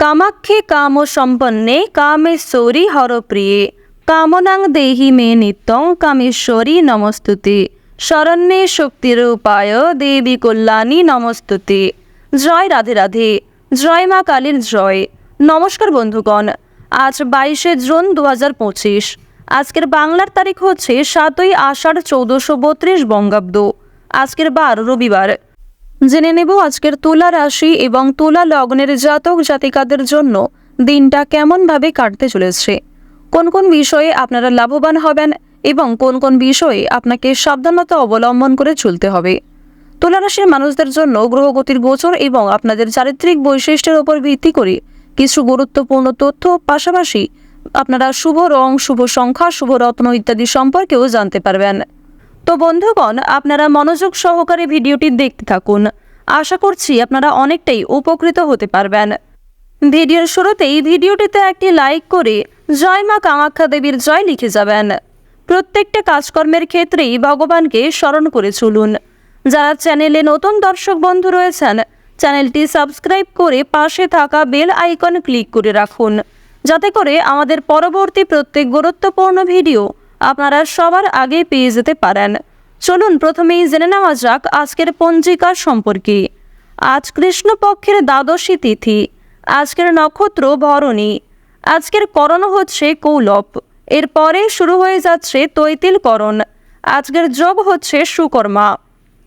কামাক্ষে কাম সম্পন্নে কামেশ্বরী হরপ্রিয়ে কামনাং দেহি মে নিত্যং কামেশ্বরী নমস্তুতে শরণ্যে শক্তিরূপায় দেবী কল্যাণী নমস্তুতে। জয় রাধে রাধে, জয় মা কালীর জয়। নমস্কার বন্ধুগণ, আজ 22শে জুন 2025। আজকের বাংলার তারিখ হচ্ছে 7ই আষাঢ় 1432 বঙ্গাব্দ। আজকের বার রবিবার। জেনে নেব আজকের তুলা রাশি এবং তুলা লগ্নের জাতক জাতিকাদের জন্য দিনটা কেমনভাবে কাটতে চলেছে, কোন কোন বিষয়ে আপনারা লাভবান হবেন এবং কোন কোন বিষয়ে আপনাকে সাবধানতা অবলম্বন করে চলতে হবে। তুলা রাশির মানুষদের জন্য গ্রহগতির গোচর এবং আপনাদের চারিত্রিক বৈশিষ্ট্যের উপর ভিত্তি করে কিছু গুরুত্বপূর্ণ তথ্য, পাশাপাশি আপনারা শুভ রং, শুভ সংখ্যা, শুভ রত্ন ইত্যাদি সম্পর্কেও জানতে পারবেন। তো বন্ধুগণ, আপনারা মনোযোগ সহকারে ভিডিওটি দেখতে থাকুন। আশা করছি আপনারা অনেকটাই উপকৃত হতে পারবেন। ভিডিওর শুরুতেই ভিডিওটিতে একটি লাইক করে জয় মা কামাখ্যা দেবীর জয় লিখে যাবেন। প্রত্যেকটা কাজকর্মের ক্ষেত্রেই ভগবানকে স্মরণ করে চলুন। যারা চ্যানেলে নতুন দর্শক বন্ধু রয়েছেন, চ্যানেলটি সাবস্ক্রাইব করে পাশে থাকা বেল আইকন ক্লিক করে রাখুন, যাতে করে আমাদের পরবর্তী প্রত্যেক গুরুত্বপূর্ণ ভিডিও আপনারা সবার আগে পেয়ে যেতে পারেন। চলুন প্রথমেই জেনে নেওয়া যাক আজকের পঞ্জিকা সম্পর্কে। আজ কৃষ্ণপক্ষের দ্বাদশী তিথি। আজকের নক্ষত্র ভরণী। আজকের করণ হচ্ছে কৌলব। এরপরে শুরু হয়ে যাচ্ছে তৈতিল করণ। আজকের যোগ হচ্ছে সুকর্মা।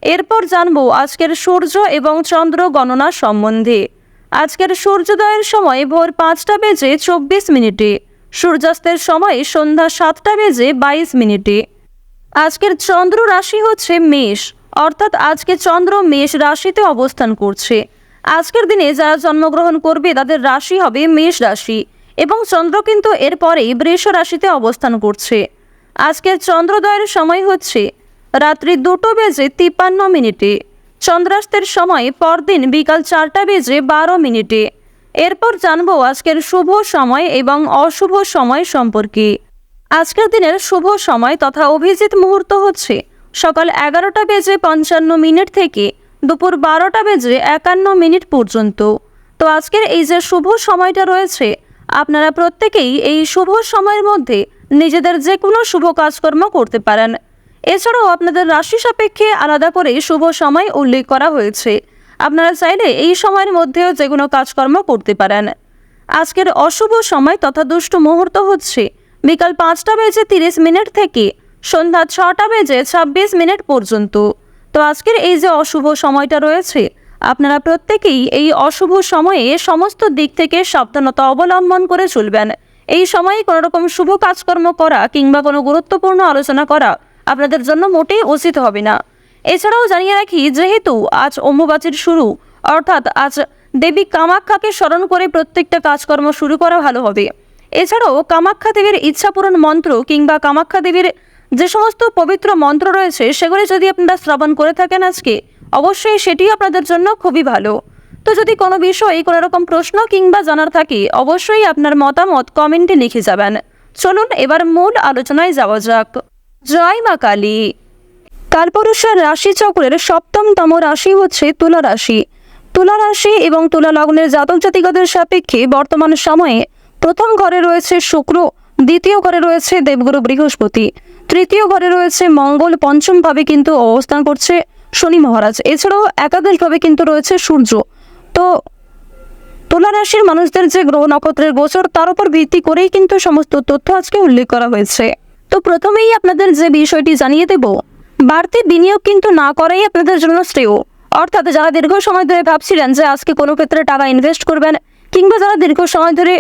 এরপর জানবো আজকের সূর্য এবং চন্দ্র গণনা সম্বন্ধে। আজকের সূর্যোদয়ের সময় ভোর 5টা বেজে 24 মিনিটে, সূর্যাস্তের সময় সন্ধ্যা 7টা বেজে 22 মিনিটে। আজকের চন্দ্র রাশি হচ্ছে মেষ, অর্থাৎ আজকে চন্দ্র মেষ রাশিতে অবস্থান করছে। আজকের দিনে যারা জন্মগ্রহণ করবে তাদের রাশি হবে মেষ রাশি এবং চন্দ্র কিন্তু এরপরেই বৃষ রাশিতে অবস্থান করছে। আজকের চন্দ্রোদয়ের সময় হচ্ছে রাত্রি 2টা বেজে 53 মিনিটে। চন্দ্রাস্তের সময় পরদিন বিকাল 4টা বেজে 12 মিনিটে। এরপর জানবো আজকের শুভ সময় এবং অশুভ সময় সম্পর্কে। আজকের দিনের শুভ সময় তথা অভিজিৎ মুহূর্ত হচ্ছে সকাল 11টা বেজে 55 মিনিট থেকে দুপুর 12টা বেজে 51 মিনিট পর্যন্ত। তো আজকের এই যে শুভ সময়টা রয়েছে, আপনারা প্রত্যেকেই এই শুভ সময়ের মধ্যে নিজেদের যে কোনো শুভ কাজকর্ম করতে পারেন। এছাড়াও আপনাদের রাশি সাপেক্ষে আলাদা করে শুভ সময় উল্লেখ করা হয়েছে। আপনারা চাইলে এই সময়ের মধ্যেও যে কোনো কাজকর্ম করতে পারেন। আজকের অশুভ সময় তথা দুষ্ট মুহূর্ত হচ্ছে বিকাল 5টা বেজে 30 মিনিট থেকে সন্ধ্যা 6টা বেজে 26 মিনিট পর্যন্ত। তো আজকের এই যে অশুভ সময়টা রয়েছে, আপনারা প্রত্যেকেই এই অশুভ সময়ে সমস্ত দিক থেকে সাবধানতা অবলম্বন করে চলবেন। এই সময়ে কোনো রকম শুভ কাজকর্ম করা কিংবা কোনো গুরুত্বপূর্ণ আলোচনা করা আপনাদের জন্য মোটেই উচিত হবে না। এছাড়াও জানিয়ে রাখি, যেহেতু আজ অম্বুবাচীর শুরু, অর্থাৎ আজ দেবী কামাখ্যাকে স্মরণ করে প্রত্যেকটা কাজকর্ম শুরু করা ভালো হবে। এছাড়াও কামাখ্যা দেবীর ইচ্ছাপূরণ মন্ত্র কিংবা কামাখ্যা দেবীর যে সমস্ত পবিত্র মন্ত্র রয়েছে সেগুলি যদি আপনারা শ্রবণ করে থাকেন আজকে, অবশ্যই সেটি আপনাদের জন্য খুবই ভালো। তো যদি কোনো বিষয়ে কোনো রকম প্রশ্ন কিংবা জানার থাকে, অবশ্যই আপনার মতামত কমেন্টে লিখে যাবেন। চলুন এবার মূল আলোচনায় যাওয়া যাক। জয় মা কালী। কালপুরুষের রাশিচক্রের 7তম রাশি হচ্ছে তুলা রাশি। তুলা রাশি এবং তুলা লগ্নের জাতক জাতিকাদের সাপেক্ষে বর্তমান সময়ে প্রথম ঘরে রয়েছে শুক্র, দ্বিতীয় ঘরে রয়েছে দেবগুরু বৃহস্পতি, তৃতীয় ঘরে রয়েছে মঙ্গল, পঞ্চম ভাবে কিন্তু অবস্থান করছে শনি মহারাজ। এছাড়াও একাদশভাবে কিন্তু রয়েছে সূর্য। তো তুলা রাশির মানুষদের যে গ্রহ নক্ষত্রের গোচর, তার উপর ভিত্তি করেই কিন্তু সমস্ত তথ্য আজকে উল্লেখ করা হয়েছে। তো প্রথমেই আপনাদের যে বিষয়টি জানিয়ে দেব, বাড়তি বিনিয়োগ কিন্তু না করাই আপনাদের জন্য শ্রেয়। অর্থাৎ যারা দীর্ঘ সময় ধরে ভাবছিলেন যে আজকে কোনো ক্ষেত্রে টাকা ইনভেস্ট করবেন, কিংবা যারা দীর্ঘ সময় ধরে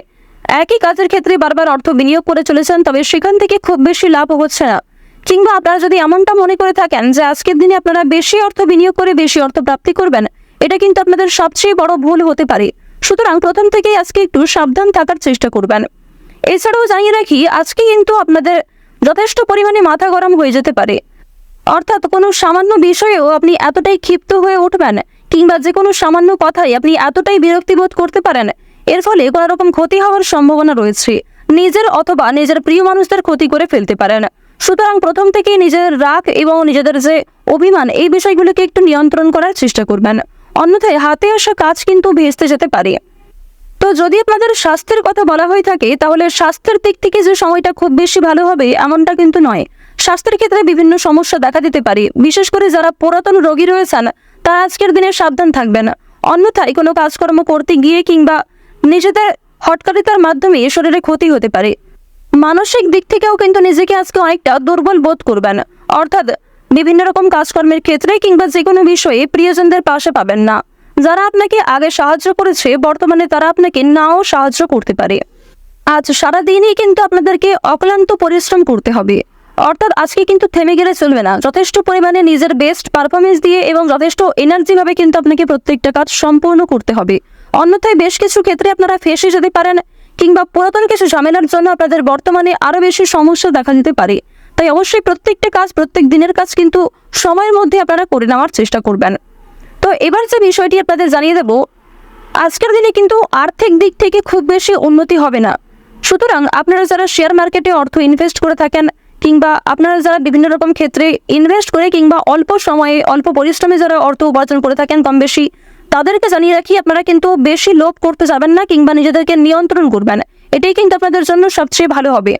একই কাজের ক্ষেত্রে বারবার অর্থ বিনিয়োগ করে চলেছেন, তবে সেখান থেকে খুব বেশি লাভ হচ্ছে না, কিংবা আপনারা যদি এমনটা মনে করে থাকেন যে আজকের দিনে আপনারা বেশি অর্থ বিনিয়োগ করে বেশি অর্থ প্রাপ্তি করবেন, এটা কিন্তু আপনাদের সবচেয়ে বড় ভুল হতে পারে। সুতরাং প্রথম থেকেই আজকে একটু সাবধান থাকার চেষ্টা করবেন। এছাড়াও জানিয়ে রাখি, আজকে কিন্তু আপনাদের যথেষ্ট পরিমাণে মাথা গরম হয়ে যেতে পারে। অর্থাৎ কোনো সামান্য বিষয়েও আপনি এতটাই ক্ষিপ্ত হয়ে উঠবেন, কিংবা যে কোনো সামান্য কথাই আপনি এতটাই বিরক্তিবোধ করতে পারেন, এর ফলে কোনো রকম ক্ষতি হওয়ার সম্ভাবনা রয়েছে। নিজের অথবা নিজের প্রিয় মানুষদের ক্ষতি করে ফেলতে পারেন। সুতরাং প্রথম থেকেই নিজের রাগ এবং নিজেদের যে অভিমান, এই বিষয়গুলোকে একটু নিয়ন্ত্রণ করার চেষ্টা করবেন, অন্যথায় হাতে আসা কাজ কিন্তু ভেস্তে যেতে পারে। তো তো যদি আপনাদের স্বাস্থ্যের কথা বলা হয়ে থাকে তাহলে স্বাস্থ্যের দিক থেকে যে সময়টা খুব বেশি ভালো হবে এমনটা কিন্তু নয়। স্বাস্থ্যের ক্ষেত্রে বিভিন্ন সমস্যা দেখা দিতে পারে, বিশেষ করে যারা পুরাতন রোগী রয়েছেন তারা আজকের দিনে সাবধান থাকবেন। অন্যথায় কোনো কাজকর্ম করতে গিয়ে কিংবা নিজেদের হটকারিতার মাধ্যমে শরীরে ক্ষতি হতে পারে। মানসিক দিক থেকেও কিন্তু নিজেকে আজকে অনেকটা দুর্বল বোধ করবেন, অর্থাৎ বিভিন্ন রকম কাজকর্মের ক্ষেত্রে কিংবা যে কোনো বিষয়ে প্রিয়জনদের পাশে পাবেন না। যারা আপনাকে আগে সাহায্য করেছে বর্তমানে তারা আপনাকে নাও সাহায্য করতে পারে। আজ সারাদিনই কিন্তু আপনাদেরকে অক্লান্ত পরিশ্রম করতে হবে, অর্থাৎ আজকে কিন্তু থেমে গেলে চলবে না। যথেষ্ট পরিমাণে নিজের বেস্ট পারফরমেন্স দিয়ে এবং যথেষ্ট এনার্জিভাবে কিন্তু আপনাকে প্রত্যেকটা কাজ সম্পূর্ণ করতে হবে। অন্যথায় বেশ কিছু ক্ষেত্রে আপনারা ফেঁসে যেতে পারেন কিংবা পুরাতন কিছু ঝামেলার জন্য আপনাদের বর্তমানে আরও বেশি সমস্যা দেখা দিতে পারে। তাই অবশ্যই প্রত্যেকটা কাজ, প্রত্যেক দিনের কাজ কিন্তু সময়ের মধ্যে আপনারা করে নেওয়ার চেষ্টা করবেন। তো এবার যে বিষয়টি আপনাদের জানিয়ে দেব, আজকের দিনে কিন্তু আর্থিক দিক থেকে খুব বেশি উন্নতি হবে না। সুতরাং আপনারা যারা শেয়ার মার্কেটে অর্থ ইনভেস্ট করে থাকেন কিংবা আপনারা যারা বিভিন্ন রকম ক্ষেত্রে ইনভেস্ট করে কিংবা অল্প সময়ে অল্প পরিশ্রমে যারা অর্থ উপার্জন করে থাকেন কম বেশি, তাদেরকে জানিয়ে রাখি আপনারা কিন্তু বেশি লোভ করতে যাবেন না কিংবা নিজেদেরকে নিয়ন্ত্রণ করবেন। এটাই কিন্তু আপনাদের জন্য সবচেয়ে ভালো হবে।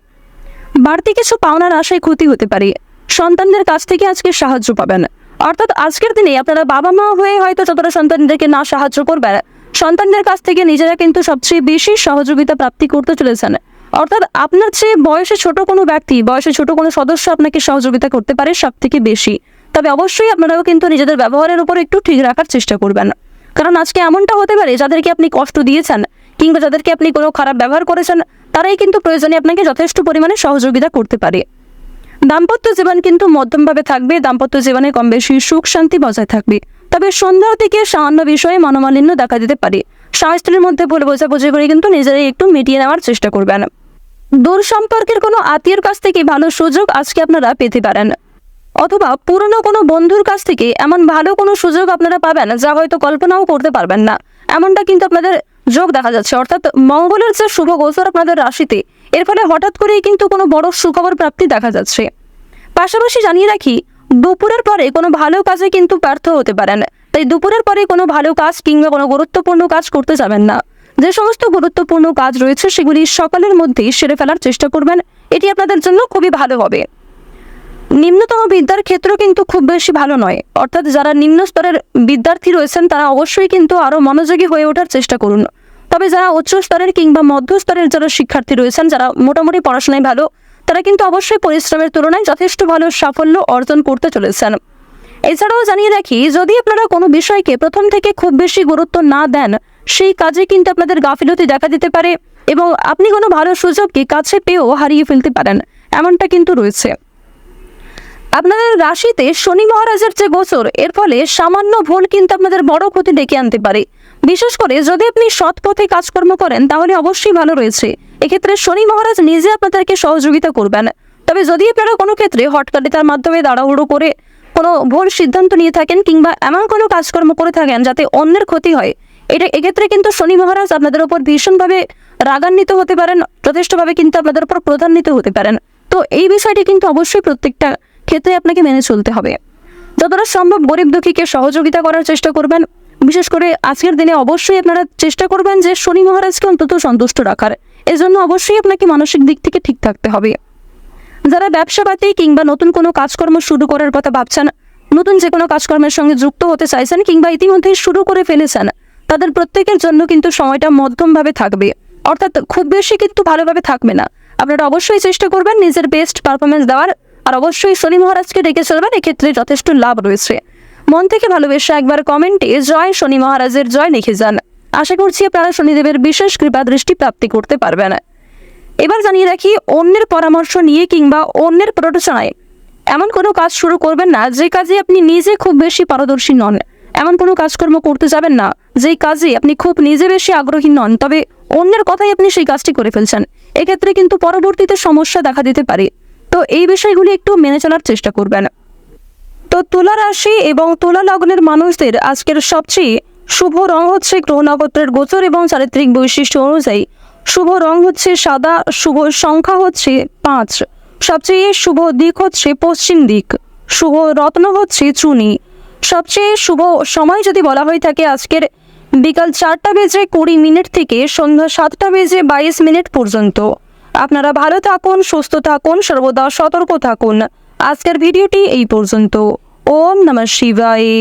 বাড়তি কিছু পাওনার আশায় ক্ষতি হতে পারে। সন্তানদের কাছ থেকে আজকে সাহায্য পাবেন, অর্থাৎ আজকের দিনে আপনারা বাবা মা হয়ে হয়তো যতটা সন্তানদেরকে না সাহায্য করবেন, সন্তানদের কাছ থেকে নিজেরা কিন্তু সবচেয়ে বেশি সহযোগিতা প্রাপ্তি করতে চলেছেন। অর্থাৎ আপনার চেয়ে বয়সে ছোট কোনো ব্যক্তি, বয়সে ছোট কোনো সদস্য আপনাকে সহযোগিতা করতে পারে সব থেকে বেশি। তবে অবশ্যই আপনারাও কিন্তু নিজেদের ব্যবহারের উপর একটু ঠিক রাখার চেষ্টা করবেন, কারণ আজকে এমনটা হতে পারে যাদেরকে আপনি কষ্ট দিয়েছেন কিংবা যাদেরকে আপনি কোনো খারাপ ব্যবহার করেছেন তারাই কিন্তু প্রয়োজনে আপনাকে যথেষ্ট পরিমাণে সহযোগিতা করতে পারে। দাম্পত্য জীবন কিন্তু মধ্যমভাবে থাকবে, দাম্পত্য জীবনে কম বেশি সুখ শান্তি বজায় থাকবে। তবে সন্ধ্যার দিকে সামান্য বিষয়ে মনোমালিন্য দেখা দিতে পারে। স্বামী স্ত্রীর মধ্যে ভুল বোঝাবুঝি করে কিন্তু নিজেরাই একটু মিটিয়ে নেওয়ার চেষ্টা করবেন। দূর সম্পর্কের কোনো আত্মীয়ের কাছ থেকে ভালো সুযোগ আজকে আপনারা পেতে পারেন, অথবা পুরনো কোনো বন্ধুর কাছ থেকে এমন ভালো কোনো সুযোগ আপনারা পাবেন যা হয়তো কল্পনাও করতে পারবেন না। এমনটা কিন্তু আপনাদের যোগ দেখা যাচ্ছে, অর্থাৎ মঙ্গলের যে শুভ গোচর আপনাদের রাশিতে, এর ফলে হঠাৎ করেই কিন্তু কোনো বড় সুখবর প্রাপ্তি দেখা যাচ্ছে। পাশাপাশি জানিয়ে রাখি, দুপুরের পরে কোনো ভালো কাজে কিন্তু ব্যর্থ হতে পারেন। তাই দুপুরের পরে কোনো ভালো কাজ কিংবা কোনো গুরুত্বপূর্ণ কাজ করতে যাবেন না। যে সমস্ত গুরুত্বপূর্ণ কাজ রয়েছে সেগুলি সকালের মধ্যেই সেরে ফেলার চেষ্টা করবেন, এটি আপনাদের জন্য খুবই ভালো হবে। নিম্নতম বিদ্যার ক্ষেত্র কিন্তু খুব বেশি ভালো নয়, অর্থাৎ যারা নিম্ন স্তরের বিদ্যার্থী রয়েছেন তারা অবশ্যই কিন্তু আরও মনোযোগী হয়ে ওঠার চেষ্টা করুন। তবে যারা উচ্চ স্তরের কিংবা মধ্য স্তরের যারা শিক্ষার্থী রয়েছেন, যারা মোটামুটি পড়াশোনায় ভালো, তারা কিন্তু অবশ্যই পরিশ্রমের তুলনায় যথেষ্ট ভালো সাফল্য অর্জন করতে চলেছেন। এছাড়াও জানিয়ে রাখি, যদি আপনারা কোনো বিষয়কে প্রথম থেকে খুব বেশি গুরুত্ব না দেন, সেই কাজে কিন্তু আপনাদের গাফিলতি দেখা দিতে পারে এবং আপনি কোনো ভালো সুযোগকে কাছে পেয়েও হারিয়ে ফেলতে পারেন, এমনটা কিন্তু রয়েছে। আপনাদের রাশিতে শনি মহারাজের যে গোচর, এর ফলে সামান্য ভুল কিন্তু আপনাদের বড় ক্ষতি ডেকে আনতে পারে। বিশেষ করে যদি আপনি সৎ পথে কাজকর্ম করেন তাহলে অবশ্যই ভালো রয়েছে। এক্ষেত্রে শনি মহারাজ নিজে আপনাদেরকে সহযোগিতা করবেন। তবে যদি আপনারা কোনো ক্ষেত্রে হটকারিতার মাধ্যমে তাড়াহুড়ো করে কোনো ভুল সিদ্ধান্ত নিয়ে থাকেন কিংবা এমন কোনো কাজকর্ম করে থাকেন যাতে অন্যের ক্ষতি হয়, এক্ষেত্রে কিন্তু শনি মহারাজ আপনাদের উপর ভীষণভাবে রাগান্বিত হতে পারেন, যথেষ্টভাবে কিন্তু আপনাদের উপর ক্রোধান্বিত হতে পারেন। তো এই বিষয়টি কিন্তু অবশ্যই প্রত্যেকটা ক্ষেত্রে আপনাকে মেনে চলতে হবে। যতটা সম্ভব গরিব দুঃখীকে সহযোগিতা করার চেষ্টা করবেন। বিশেষ করে আজকের দিনে অবশ্যই আপনারা চেষ্টা করবেন যে শনি মহারাজকে অন্তত সন্তুষ্ট রাখার। এজন্য অবশ্যই আপনাকে মানসিক দিক থেকে ঠিক থাকতে হবে। যারা ব্যবসাপাতি কিংবা নতুন কোনো কাজকর্ম শুরু করার কথা ভাবছেন, নতুন যে কোনো কাজকর্মের সঙ্গে যুক্ত হতে চাইছেন কিংবা ইতিমধ্যেই শুরু করে ফেলেছেন, তাদের প্রত্যেকের জন্য কিন্তু সময়টা মধ্যমভাবে থাকবে, অর্থাৎ খুব বেশি কিন্তু ভালোভাবে থাকবে না। আপনারা অবশ্যই চেষ্টা করবেন নিজের বেস্ট পারফরমেন্স দেওয়ার, আর অবশ্যই শনি মহারাজকে ডেকে চলবেন, এক্ষেত্রে যথেষ্ট লাভ রয়েছে। মন থেকে ভালোবেসে একবার কমেন্টে জয় শনি মহারাজের জয় লিখে যান। আশা করছি আপনারা শনিদেবের বিশেষ কৃপা দৃষ্টি প্রাপ্তি করতে পারবেন। এবার জানিয়ে রাখি, অন্যের পরামর্শ নিয়ে কিংবা অন্যের প্ররোচনায় এমন কোনো কাজ শুরু করবেন না যে কাজে আপনি নিজে খুব বেশি পারদর্শী নন। এমন কোনো কাজকর্ম করতে যাবেন না যেই কাজে আপনি খুব নিজে বেশি আগ্রহী নন, তবে অন্যের কথাই আপনি সেই কাজটি করে ফেলছেন। এক্ষেত্রে কিন্তু পরবর্তীতে সমস্যা দেখা দিতে পারে। তো এই বিষয়গুলি একটু মেনে চলার চেষ্টা করবেন। তো তুলা রাশি এবং তুলা লগ্নের মানুষদের আজকের সবচেয়ে শুভ রং হচ্ছে গ্রহ নক্ষত্রের গোচর এবং চারিত্রিক বৈশিষ্ট্য অনুযায়ী শুভ রং হচ্ছে সাদা, শুভ সংখ্যা হচ্ছে 5, সবচেয়ে শুভ দিক হচ্ছে পশ্চিম দিক, শুভ রত্ন হচ্ছে চুনি। সবচেয়ে শুভ সময় যদি বলা হয়ে থাকে আজকের বিকাল 4:20 থেকে সন্ধ্যা 7:22 পর্যন্ত। আপনারা ভালো থাকুন, সুস্থ থাকুন, সর্বদা সতর্ক থাকুন। আজকের ভিডিওটি এই পর্যন্ত। ওম নমঃ শিবায়।